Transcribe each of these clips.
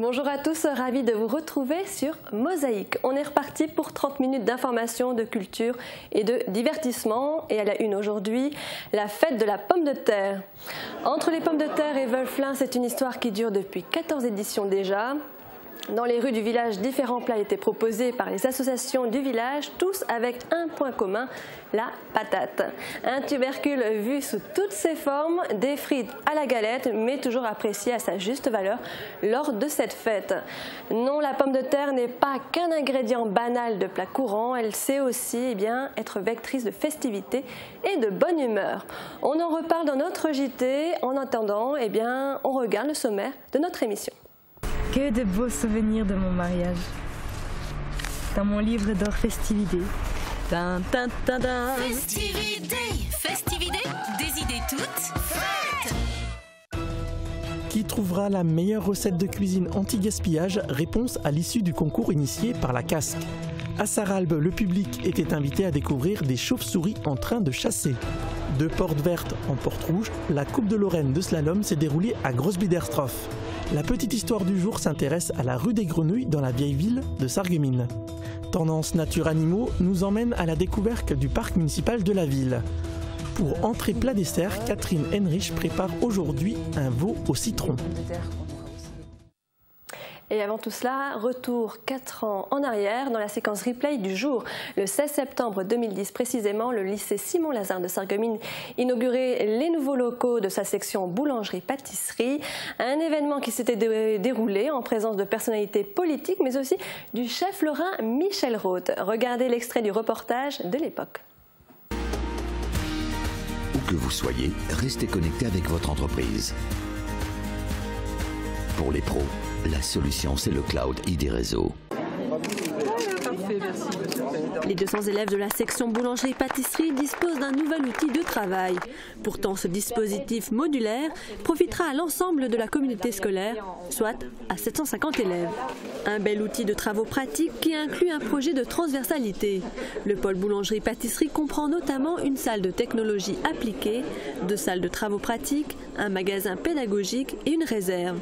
Bonjour à tous, ravi de vous retrouver sur Mosaïque. On est reparti pour 30 minutes d'information, de culture et de divertissement. Et à la une aujourd'hui, la fête de la pomme de terre. Entre les pommes de terre et Wölflin, c'est une histoire qui dure depuis 14 éditions déjà. Dans les rues du village, différents plats étaient proposés par les associations du village, tous avec un point commun, la patate. Un tubercule vu sous toutes ses formes, des frites à la galette, mais toujours apprécié à sa juste valeur lors de cette fête. Non, la pomme de terre n'est pas qu'un ingrédient banal de plats courants, elle sait aussi être vectrice de festivité et de bonne humeur. On en reparle dans notre JT. En attendant, on regarde le sommaire de notre émission. Que de beaux souvenirs de mon mariage. Dans mon livre d'or Festivité. Festivité, festivité, des idées toutes faites. Qui trouvera la meilleure recette de cuisine anti-gaspillage? Réponse à l'issue du concours initié par la Casque. À Sarralbe, le public était invité à découvrir des chauves-souris en train de chasser. De Porte Verte en Porte Rouge, la Coupe de Lorraine de slalom s'est déroulée à Grossbiederstroff. La petite histoire du jour s'intéresse à la rue des Grenouilles dans la vieille ville de Sarreguemines. Tendance Nature Animaux nous emmène à la découverte du parc municipal de la ville. Pour entrée plat dessert, Catherine Henrich prépare aujourd'hui un veau au citron. Et avant tout cela, retour 4 ans en arrière dans la séquence replay du jour. Le 16 septembre 2010 précisément, le lycée Simon-Lazare de Sarreguemines inaugurait les nouveaux locaux de sa section boulangerie-pâtisserie. Un événement qui s'était déroulé en présence de personnalités politiques mais aussi du chef lorrain Michel Roth. Regardez l'extrait du reportage de l'époque. Où que vous soyez, restez connecté avec votre entreprise. Pour les pros, la solution, c'est le Cloud ID Réseau. Les 200 élèves de la section boulangerie-pâtisserie disposent d'un nouvel outil de travail. Pourtant, ce dispositif modulaire profitera à l'ensemble de la communauté scolaire, soit à 750 élèves. Un bel outil de travaux pratiques qui inclut un projet de transversalité. Le pôle boulangerie-pâtisserie comprend notamment une salle de technologie appliquée, 2 salles de travaux pratiques, un magasin pédagogique et une réserve.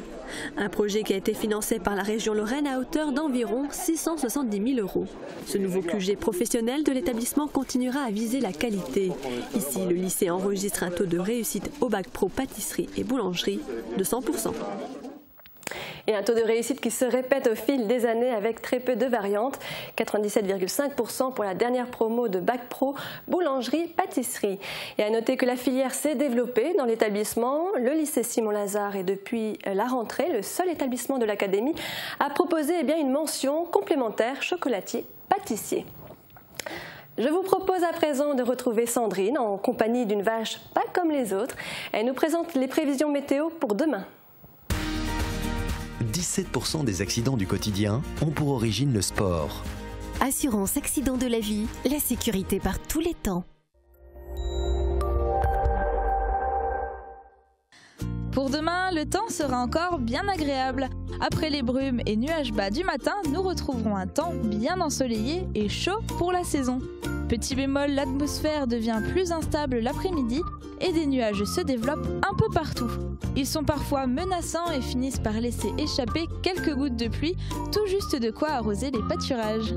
Un projet qui a été financé par la région Lorraine à hauteur d'environ 670 000 €. Ce nouveau QG professionnel de l'établissement continuera à viser la qualité. Ici, le lycée enregistre un taux de réussite au bac pro pâtisserie et boulangerie de 100%. Et un taux de réussite qui se répète au fil des années avec très peu de variantes, 97,5% pour la dernière promo de Bac Pro boulangerie-pâtisserie. Et à noter que la filière s'est développée dans l'établissement. Le lycée Simon-Lazare est depuis la rentrée le seul établissement de l'académie à proposer une mention complémentaire chocolatier-pâtissier. Je vous propose à présent de retrouver Sandrine en compagnie d'une vache pas comme les autres. Elle nous présente les prévisions météo pour demain. 17% des accidents du quotidien ont pour origine le sport. Assurance accident de la vie, la sécurité par tous les temps. Pour demain, le temps sera encore bien agréable. Après les brumes et nuages bas du matin, nous retrouverons un temps bien ensoleillé et chaud pour la saison. Petit bémol, l'atmosphère devient plus instable l'après-midi et des nuages se développent un peu partout. Ils sont parfois menaçants et finissent par laisser échapper quelques gouttes de pluie, tout juste de quoi arroser les pâturages.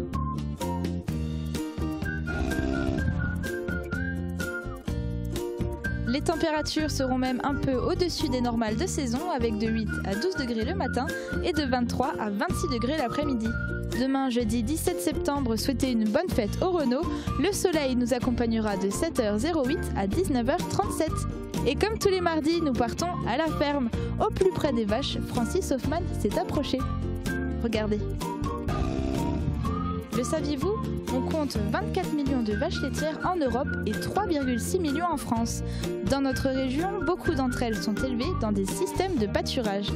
Les températures seront même un peu au-dessus des normales de saison avec de 8 à 12 degrés le matin et de 23 à 26 degrés l'après-midi. Demain, jeudi 17 septembre, souhaitez une bonne fête au Renault. Le soleil nous accompagnera de 7h08 à 19h37. Et comme tous les mardis, nous partons à la ferme. Au plus près des vaches, Francis Hoffman s'est approché. Regardez. Le saviez-vous ? On compte 24 millions de vaches laitières en Europe et 3,6 millions en France. Dans notre région, beaucoup d'entre elles sont élevées dans des systèmes de pâturage.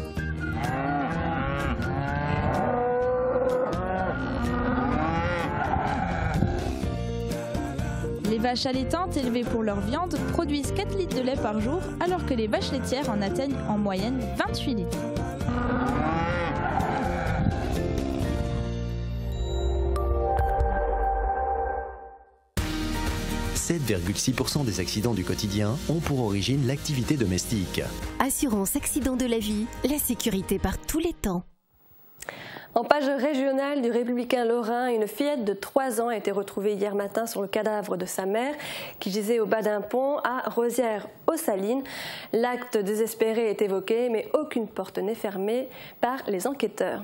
Les vaches allaitantes élevées pour leur viande produisent 4 litres de lait par jour, alors que les vaches laitières en atteignent en moyenne 28 litres. 7,6% des accidents du quotidien ont pour origine l'activité domestique. Assurance accident de la vie, la sécurité par tous les temps. En page régionale du Républicain lorrain, une fillette de 3 ans a été retrouvée hier matin sur le cadavre de sa mère qui gisait au bas d'un pont à Rosières-aux-Salines. L'acte désespéré est évoqué, mais aucune porte n'est fermée par les enquêteurs.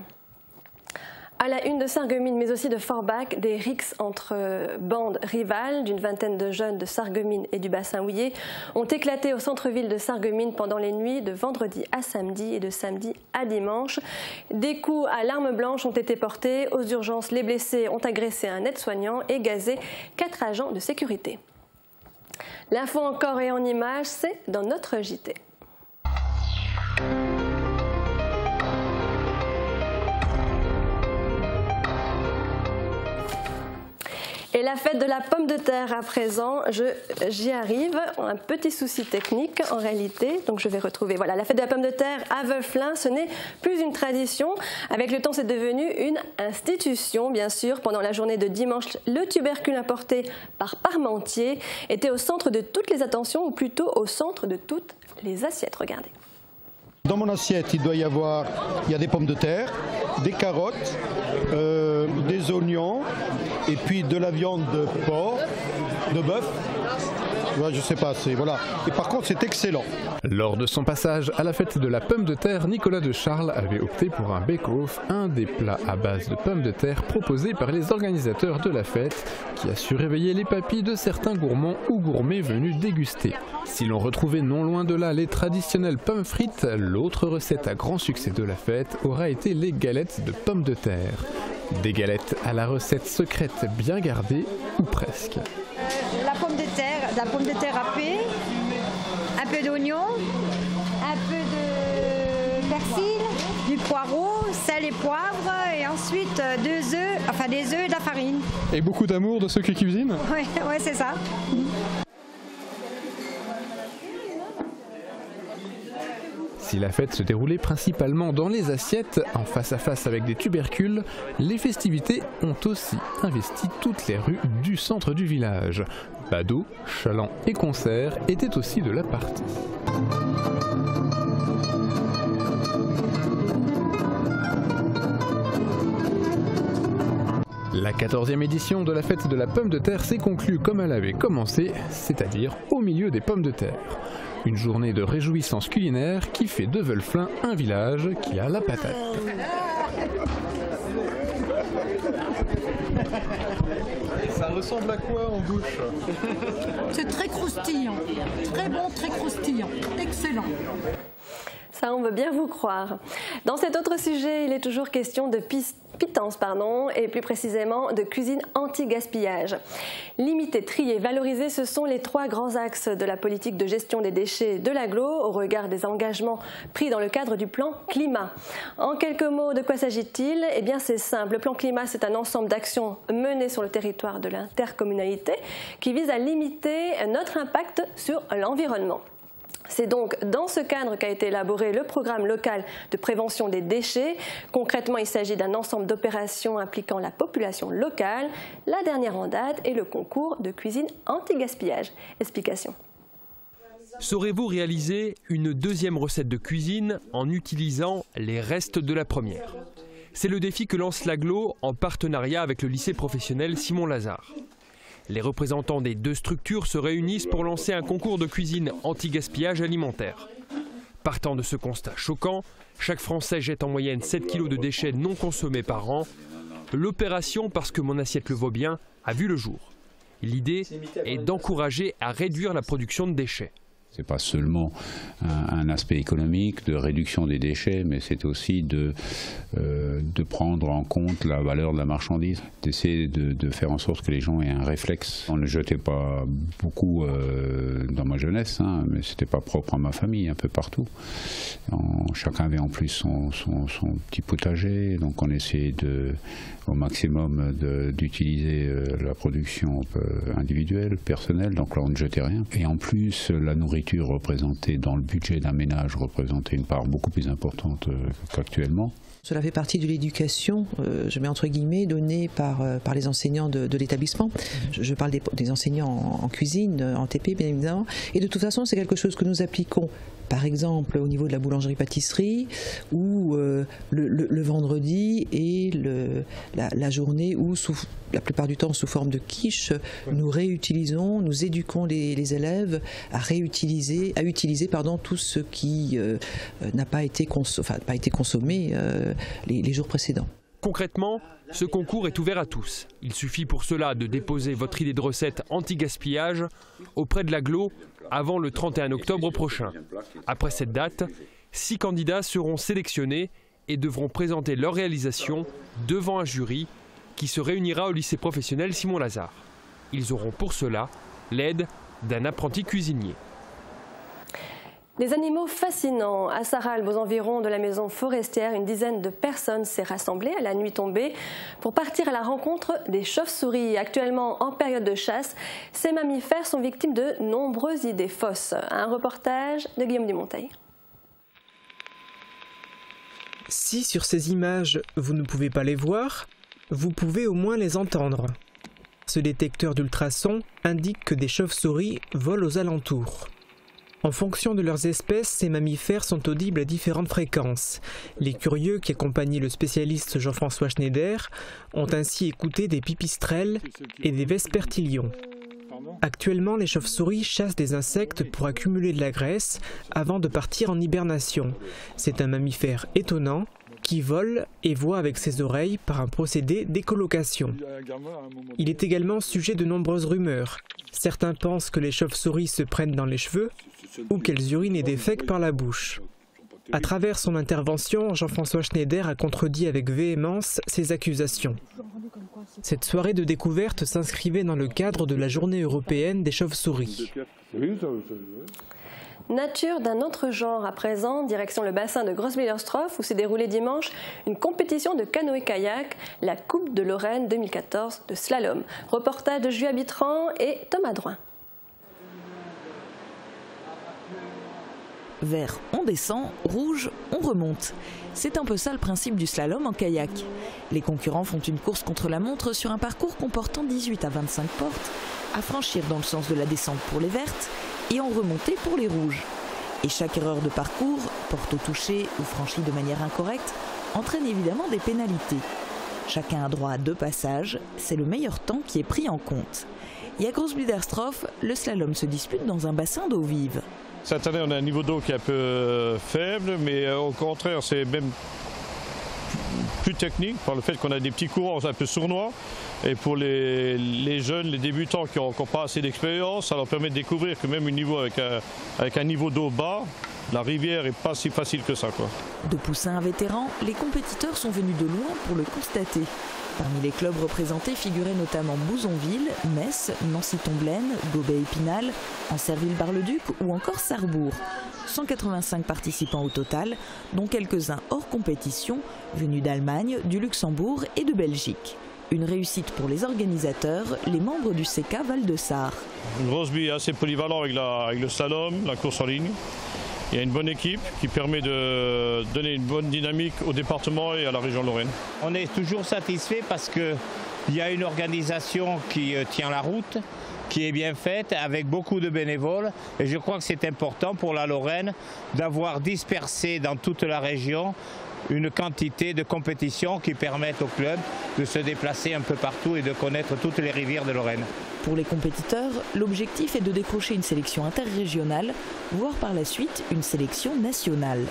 À la une de Sarreguemines, mais aussi de Forbach, des rixes entre bandes rivales d'une vingtaine de jeunes de Sarreguemines et du bassin houillé ont éclaté au centre-ville de Sarreguemines pendant les nuits de vendredi à samedi et de samedi à dimanche. Des coups à l'arme blanche ont été portés. Aux urgences, les blessés ont agressé un aide-soignant et gazé 4 agents de sécurité. L'info encore et en images, c'est dans notre JT. Et la fête de la pomme de terre à présent, j'y arrive, un petit souci technique en réalité, donc je vais retrouver, voilà, la fête de la pomme de terre à Veuflin, ce n'est plus une tradition, avec le temps c'est devenu une institution bien sûr. Pendant la journée de dimanche, le tubercule importé par Parmentier était au centre de toutes les attentions, ou plutôt au centre de toutes les assiettes, regardez. Dans mon assiette, il y a des pommes de terre, des carottes, des oignons et puis de la viande de porc, de bœuf. Ouais, je sais pas, voilà. Et par contre, c'est excellent. Lors de son passage à la fête de la pomme de terre, Nicolas de Charles avait opté pour un bake-off, un des plats à base de pommes de terre proposés par les organisateurs de la fête, qui a su réveiller les papilles de certains gourmands ou gourmets venus déguster. Si l'on retrouvait non loin de là les traditionnelles pommes frites, l'autre recette à grand succès de la fête aura été les galettes de pommes de terre. Des galettes à la recette secrète bien gardée, ou presque. La pomme de terre râpée, un peu d'oignon, un peu de persil, du poireau, sel et poivre, et ensuite des œufs et de la farine. Et beaucoup d'amour de ceux qui cuisinent ? Oui, c'est ça. Si la fête se déroulait principalement dans les assiettes, en face à face avec des tubercules, les festivités ont aussi investi toutes les rues du centre du village. Badauds, chalands et concerts étaient aussi de la partie. La 14e édition de la fête de la pomme de terre s'est conclue comme elle avait commencé, c'est-à-dire au milieu des pommes de terre. Une journée de réjouissance culinaire qui fait de Veuflin un village qui a la patate. Ça ressemble à quoi en bouche? C'est très croustillant, très bon, très croustillant, excellent. Ça, on veut bien vous croire. Dans cet autre sujet, il est toujours question de pitance, et plus précisément de cuisine anti-gaspillage. Limiter, trier, valoriser, ce sont les 3 grands axes de la politique de gestion des déchets de l'agglo au regard des engagements pris dans le cadre du plan climat. En quelques mots, de quoi s'agit-il? Eh bien, c'est simple. Le plan climat, c'est un ensemble d'actions menées sur le territoire de l'intercommunalité qui vise à limiter notre impact sur l'environnement. C'est donc dans ce cadre qu'a été élaboré le programme local de prévention des déchets. Concrètement, il s'agit d'un ensemble d'opérations impliquant la population locale. La dernière en date est le concours de cuisine anti-gaspillage. Explication. Saurez-vous réaliser une deuxième recette de cuisine en utilisant les restes de la première? C'est le défi que lance l'agglo en partenariat avec le lycée professionnel Simon Lazare. Les représentants des 2 structures se réunissent pour lancer un concours de cuisine anti-gaspillage alimentaire. Partant de ce constat choquant, chaque Français jette en moyenne 7 kg de déchets non consommés par an. L'opération Parce que mon assiette le vaut bien a vu le jour. L'idée est d'encourager à réduire la production de déchets. Ce n'est pas seulement un aspect économique de réduction des déchets, mais c'est aussi de prendre en compte la valeur de la marchandise, d'essayer de faire en sorte que les gens aient un réflexe. On ne jetait pas beaucoup dans ma jeunesse, mais ce n'était pas propre à ma famille, un peu partout. Chacun avait en plus son petit potager, donc on essayait au maximum d'utiliser la production individuelle, personnelle, donc là on ne jetait rien. Et en plus, la nourriture représentée dans le budget d'un ménage représentait une part beaucoup plus importante qu'actuellement. Cela fait partie de l'éducation, je mets entre guillemets, donnée par les enseignants de l'établissement. Je parle des enseignants en cuisine, en TP bien évidemment. Et de toute façon, c'est quelque chose que nous appliquons par exemple au niveau de la boulangerie-pâtisserie, où le vendredi est la journée où, la plupart du temps sous forme de quiche, nous éduquons les élèves à utiliser tout ce qui n'a pas été consommé les jours précédents. Concrètement, ce concours est ouvert à tous. Il suffit pour cela de déposer votre idée de recette anti-gaspillage auprès de l'agglo avant le 31 octobre prochain. Après cette date, 6 candidats seront sélectionnés et devront présenter leur réalisation devant un jury qui se réunira au lycée professionnel Simon Lazare. Ils auront pour cela l'aide d'un apprenti cuisinier. Des animaux fascinants. À Sarralbe, aux environs de la maison forestière, une dizaine de personnes s'est rassemblée à la nuit tombée pour partir à la rencontre des chauves-souris. Actuellement en période de chasse, ces mammifères sont victimes de nombreuses idées fausses. Un reportage de Guillaume Dumonteil. Si sur ces images, vous ne pouvez pas les voir, vous pouvez au moins les entendre. Ce détecteur d'ultrasons indique que des chauves-souris volent aux alentours. En fonction de leurs espèces, ces mammifères sont audibles à différentes fréquences. Les curieux qui accompagnaient le spécialiste Jean-François Schneider ont ainsi écouté des pipistrelles et des vespertilions. Actuellement, les chauves-souris chassent des insectes pour accumuler de la graisse avant de partir en hibernation. C'est un mammifère étonnant qui vole et voit avec ses oreilles par un procédé d'écholocation. Il est également sujet de nombreuses rumeurs. Certains pensent que les chauves-souris se prennent dans les cheveux ou qu'elles urinent et défèquent par la bouche. À travers son intervention, Jean-François Schneider a contredit avec véhémence ces accusations. Cette soirée de découverte s'inscrivait dans le cadre de la Journée européenne des chauves-souris. Nature d'un autre genre à présent, direction le bassin de Grosswillerstroff où s'est déroulée dimanche une compétition de canoë-kayak, la Coupe de Lorraine 2014 de slalom. Reportage de Julia Bitran et Thomas Drouin. Vert, on descend, rouge, on remonte. C'est un peu ça le principe du slalom en kayak. Les concurrents font une course contre la montre sur un parcours comportant 18 à 25 portes, à franchir dans le sens de la descente pour les vertes et en remontée pour les rouges. Et chaque erreur de parcours, porte au toucher ou franchie de manière incorrecte, entraîne évidemment des pénalités. Chacun a droit à 2 passages, c'est le meilleur temps qui est pris en compte. Et à Grosswillerstroff, le slalom se dispute dans un bassin d'eau vive. Cette année, on a un niveau d'eau qui est un peu faible, mais au contraire, c'est même plus technique par le fait qu'on a des petits courants un peu sournois. Et pour les jeunes, les débutants qui n'ont pas assez d'expérience, ça leur permet de découvrir que même avec un niveau d'eau bas, la rivière n'est pas si facile que ça, quoi. De poussins à vétérans, les compétiteurs sont venus de loin pour le constater. Parmi les clubs représentés figuraient notamment Bouzonville, Metz, Nancy-Tomblaine, Gobet-Épinal, Ancerville-Bar-le-Duc ou encore Sarrebourg. 185 participants au total, dont quelques-uns hors compétition, venus d'Allemagne, du Luxembourg et de Belgique. Une réussite pour les organisateurs, les membres du CK Val-de-Sarre. Grossby est assez polyvalent avec le slalom, la course en ligne. Il y a une bonne équipe qui permet de donner une bonne dynamique au département et à la région Lorraine. On est toujours satisfait parce qu'il y a une organisation qui tient la route, qui est bien faite, avec beaucoup de bénévoles. Et je crois que c'est important pour la Lorraine d'avoir dispersé dans toute la région une quantité de compétitions qui permettent au club de se déplacer un peu partout et de connaître toutes les rivières de Lorraine. Pour les compétiteurs, l'objectif est de décrocher une sélection interrégionale, voire par la suite une sélection nationale.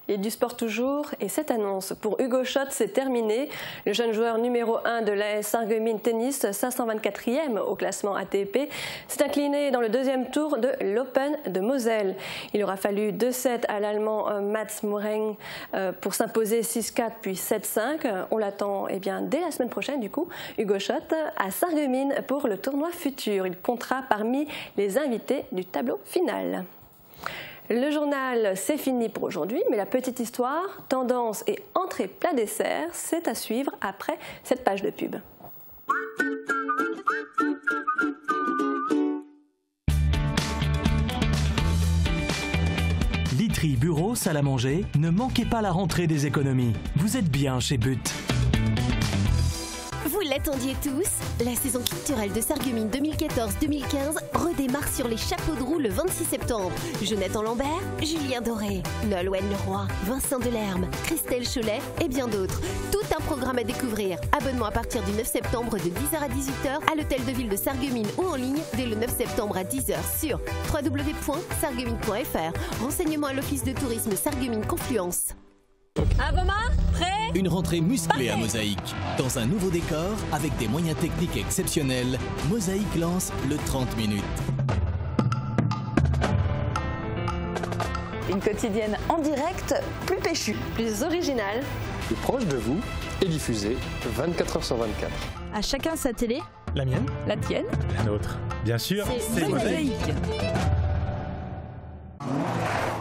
Et du sport toujours, et cette annonce pour Hugo Schott, c'est terminé. Le jeune joueur numéro 1 de l'AS Sarreguemines Tennis, 524e au classement ATP, s'est incliné dans le 2e tour de l'Open de Moselle. Il aura fallu 2-7 à l'Allemand Mats Moering pour s'imposer 6-4 puis 7-5. On l'attend dès la semaine prochaine du coup, Hugo Schott à Sarreguemines pour le tournoi futur. Il comptera parmi les invités du tableau final. Le journal, c'est fini pour aujourd'hui, mais la petite histoire, tendance et entrée plat dessert, c'est à suivre après cette page de pub. Literie, bureau, salle à manger, ne manquez pas la rentrée des économies. Vous êtes bien chez But. Vous l'attendiez tous, la saison culturelle de Sarreguemines 2014-2015 redémarre sur les chapeaux de roue le 26 septembre. Jonathan Lambert, Julien Doré, Nolwenn Leroy, Vincent Delerme, Christelle Cholet et bien d'autres. Tout un programme à découvrir. Abonnement à partir du 9 septembre de 10h à 18h à l'hôtel de ville de Sarreguemines ou en ligne dès le 9 septembre à 10h sur www.sarreguemines.fr. Renseignements à l'office de tourisme Sarreguemines Confluence. Aboma, prêt? Une rentrée musclée à Mosaïque. Dans un nouveau décor, avec des moyens techniques exceptionnels, Mosaïque lance le 30 minutes. Une quotidienne en direct, plus péchue, plus originale, plus proche de vous et diffusée 24h sur 24. À chacun sa télé. La mienne. La tienne. La nôtre. Bien sûr, c'est Mosaïque.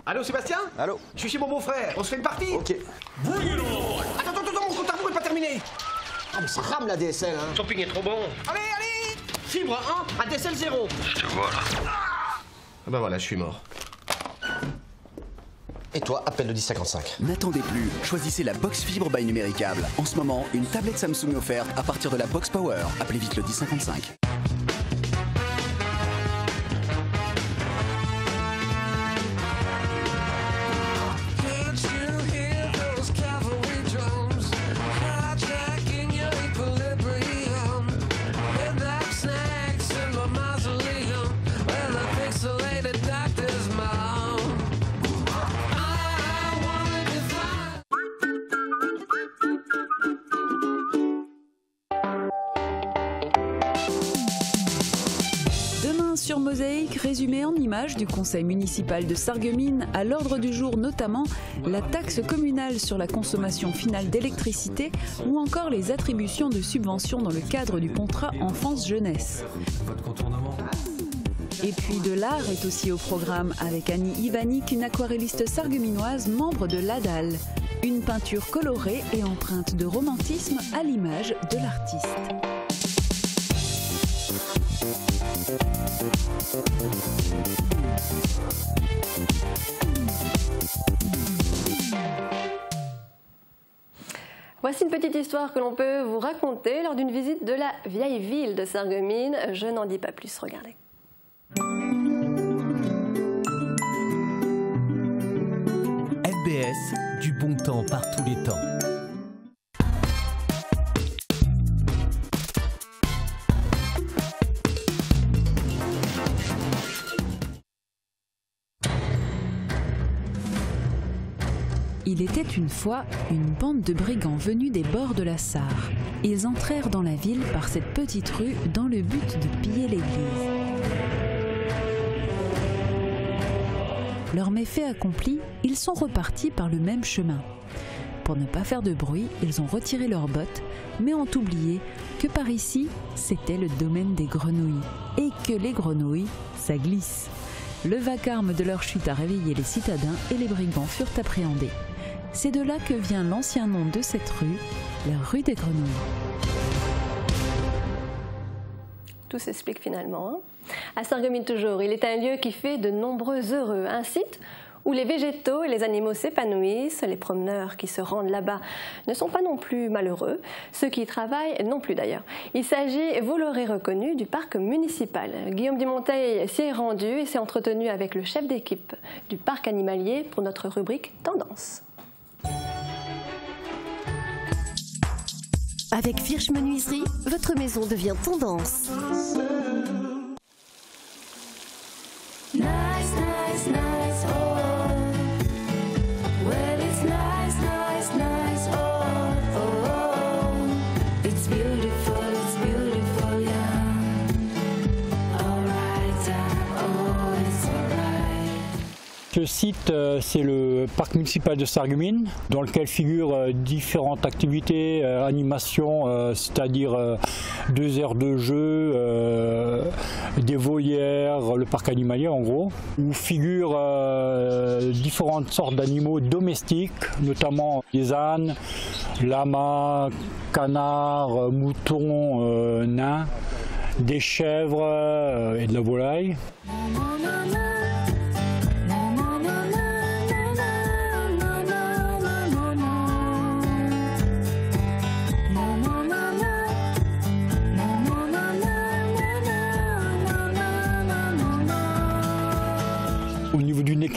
Allô Sébastien? Allô? Je suis chez mon beau-frère, on se fait une partie? Ok. Attends, mon compte à rebours est pas terminé. Ah mais ça rame la DSL hein. Le shopping est trop bon. Allez Fibre 1, ADSL 0. Je te vois là. Ah ben voilà, je suis mort. Et toi, appelle le 1055. N'attendez plus, choisissez la Box Fibre by Numéricable. En ce moment, une tablette Samsung offerte à partir de la Box Power. Appelez vite le 1055. Sur Mosaïque, résumé en images du conseil municipal de Sarreguemines, à l'ordre du jour notamment la taxe communale sur la consommation finale d'électricité ou encore les attributions de subventions dans le cadre du contrat enfance-jeunesse. Et puis de l'art est aussi au programme avec Annie Ivanik, une aquarelliste sarregueminoise membre de l'ADAL. Une peinture colorée et empreinte de romantisme à l'image de l'artiste. Voici une petite histoire que l'on peut vous raconter lors d'une visite de la vieille ville de Sarreguemines. Je n'en dis pas plus, regardez. FBS, du bon temps par tous les temps. Il était une fois une bande de brigands venus des bords de la Sarre. Ils entrèrent dans la ville par cette petite rue dans le but de piller l'église. Leur méfait accompli, ils sont repartis par le même chemin. Pour ne pas faire de bruit, ils ont retiré leurs bottes, mais ont oublié que par ici, c'était le domaine des grenouilles. Et que les grenouilles, ça glisse. Le vacarme de leur chute a réveillé les citadins et les brigands furent appréhendés. C'est de là que vient l'ancien nom de cette rue, la rue des Grenouilles. Tout s'explique finalement. Hein. À Sarreguemines toujours, il est un lieu qui fait de nombreux heureux. Un site où les végétaux et les animaux s'épanouissent. Les promeneurs qui se rendent là-bas ne sont pas non plus malheureux. Ceux qui y travaillent non plus d'ailleurs. Il s'agit, vous l'aurez reconnu, du parc municipal. Guillaume Dumonteil s'y est rendu et s'est entretenu avec le chef d'équipe du parc animalier pour notre rubrique Tendance. Avec Virch Menuiserie, votre maison devient tendance. Nice, nice, nice, oh. Well, it's nice, nice, nice, oh, oh, oh. It's beautiful, yeah. Alright, oh, it's alright. Ce site, c'est le parc municipal de Sarreguemines, dans lequel figurent différentes activités, animations, c'est-à-dire 2 aires de jeu, des volières, le parc animalier en gros, où figurent différentes sortes d'animaux domestiques, notamment des ânes, lamas, canards, moutons, nains, des chèvres et de la volaille.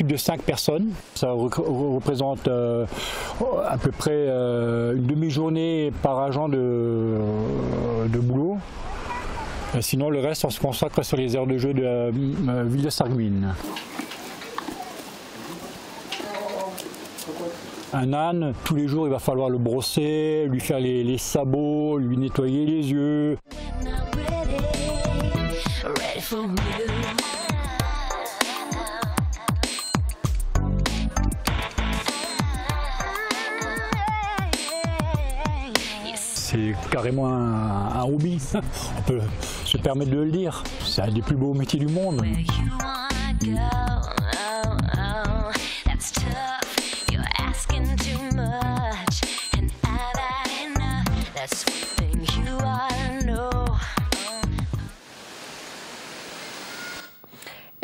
équipe de 5 personnes. Ça représente à peu près une demi-journée par agent de boulot. Et sinon, le reste, on se consacre sur les aires de jeu de la ville de Sarreguemines. Un âne, tous les jours, il va falloir le brosser, lui faire les sabots, lui nettoyer les yeux. C'est carrément un hobby, on peut se permettre de le dire. C'est un des plus beaux métiers du monde.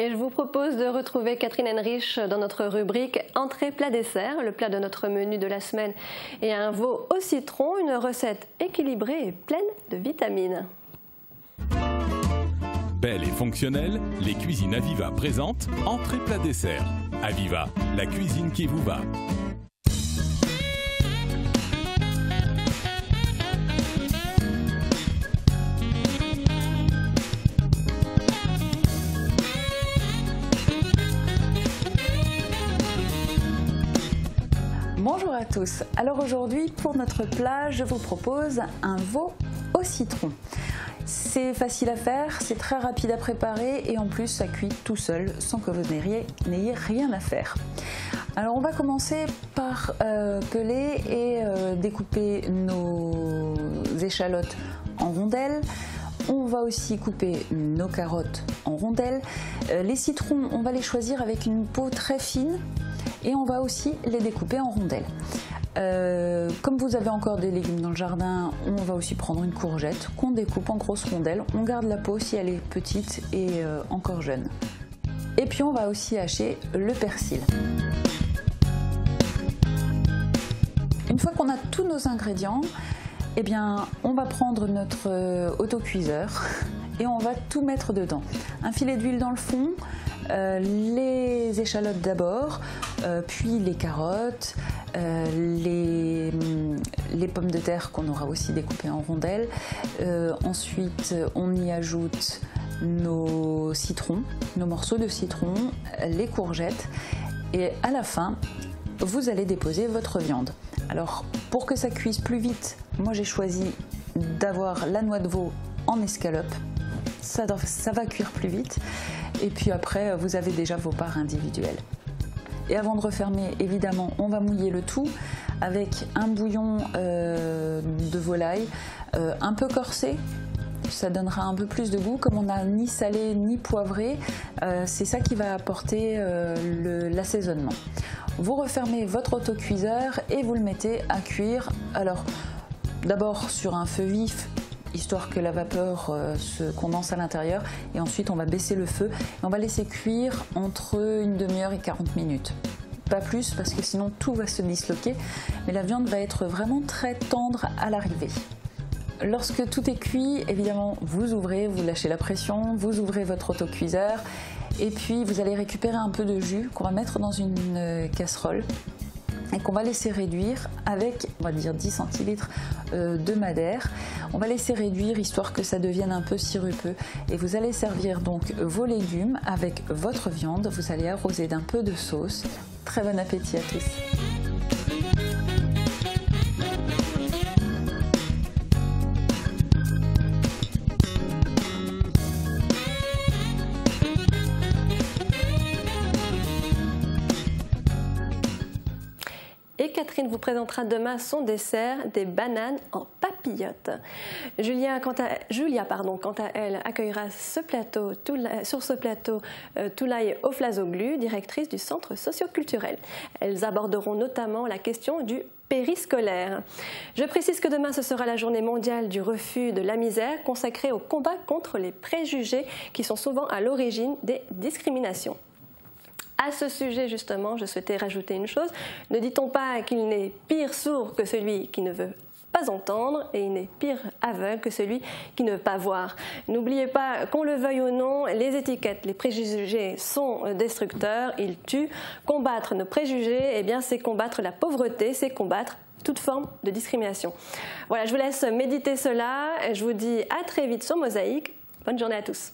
Et je vous propose de retrouver Catherine Henrich dans notre rubrique Entrée plat dessert, le plat de notre menu de la semaine et un veau au citron, une recette équilibrée et pleine de vitamines. Belle et fonctionnelle, les cuisines Aviva présentent Entrée plat dessert. Aviva, la cuisine qui vous va. Bonjour à tous, alors aujourd'hui pour notre plat je vous propose un veau au citron. C'est facile à faire, c'est très rapide à préparer et en plus ça cuit tout seul sans que vous n'ayez rien à faire. Alors on va commencer par peler et découper nos échalotes en rondelles. On va aussi couper nos carottes en rondelles. Les citrons, on va les choisir avec une peau très fine. Et on va aussi les découper en rondelles. Comme vous avez encore des légumes dans le jardin, on va aussi prendre une courgette qu'on découpe en grosses rondelles. On garde la peau si elle est petite et encore jeune. Et puis on va aussi hacher le persil. Une fois qu'on a tous nos ingrédients, eh bien, on va prendre notre autocuiseur et on va tout mettre dedans. Un filet d'huile dans le fond, les échalotes d'abord, puis les carottes, les pommes de terre qu'on aura aussi découpées en rondelles. Ensuite, on y ajoute nos citrons, nos morceaux de citron, les courgettes et à la fin, vous allez déposer votre viande. Alors, pour que ça cuise plus vite, moi j'ai choisi d'avoir la noix de veau en escalope. Ça va cuire plus vite. Et puis après, vous avez déjà vos parts individuelles. Et avant de refermer, évidemment, on va mouiller le tout avec un bouillon de volaille un peu corsé. Ça donnera un peu plus de goût. Comme on n'a ni salé ni poivré, c'est ça qui va apporter l'assaisonnement. Vous refermez votre autocuiseur et vous le mettez à cuire. Alors, d'abord sur un feu vif, histoire que la vapeur se condense à l'intérieur. Et ensuite, on va baisser le feu et on va laisser cuire entre une demi-heure et 40 minutes. Pas plus, parce que sinon tout va se disloquer. Mais la viande va être vraiment très tendre à l'arrivée. Lorsque tout est cuit, évidemment, vous ouvrez, vous lâchez la pression, vous ouvrez votre autocuiseur et puis vous allez récupérer un peu de jus qu'on va mettre dans une casserole et qu'on va laisser réduire avec, on va dire 10 centilitres de madère. On va laisser réduire histoire que ça devienne un peu sirupeux et vous allez servir donc vos légumes avec votre viande. Vous allez arroser d'un peu de sauce. Très bon appétit à tous. Et Catherine vous présentera demain son dessert, des bananes en papillotes. Julia, quant à elle, accueillera sur ce plateau Toulaye Oflazoglu, directrice du Centre socioculturel. Elles aborderont notamment la question du périscolaire. Je précise que demain, ce sera la journée mondiale du refus de la misère, consacrée au combat contre les préjugés qui sont souvent à l'origine des discriminations. À ce sujet, justement, je souhaitais rajouter une chose. Ne dit-on pas qu'il n'est pire sourd que celui qui ne veut pas entendre et il n'est pire aveugle que celui qui ne veut pas voir. N'oubliez pas, qu'on le veuille ou non, les étiquettes, les préjugés sont destructeurs, ils tuent. Combattre nos préjugés, eh bien, c'est combattre la pauvreté, c'est combattre toute forme de discrimination. Voilà, je vous laisse méditer cela. Je vous dis à très vite sur Mosaïque. Bonne journée à tous.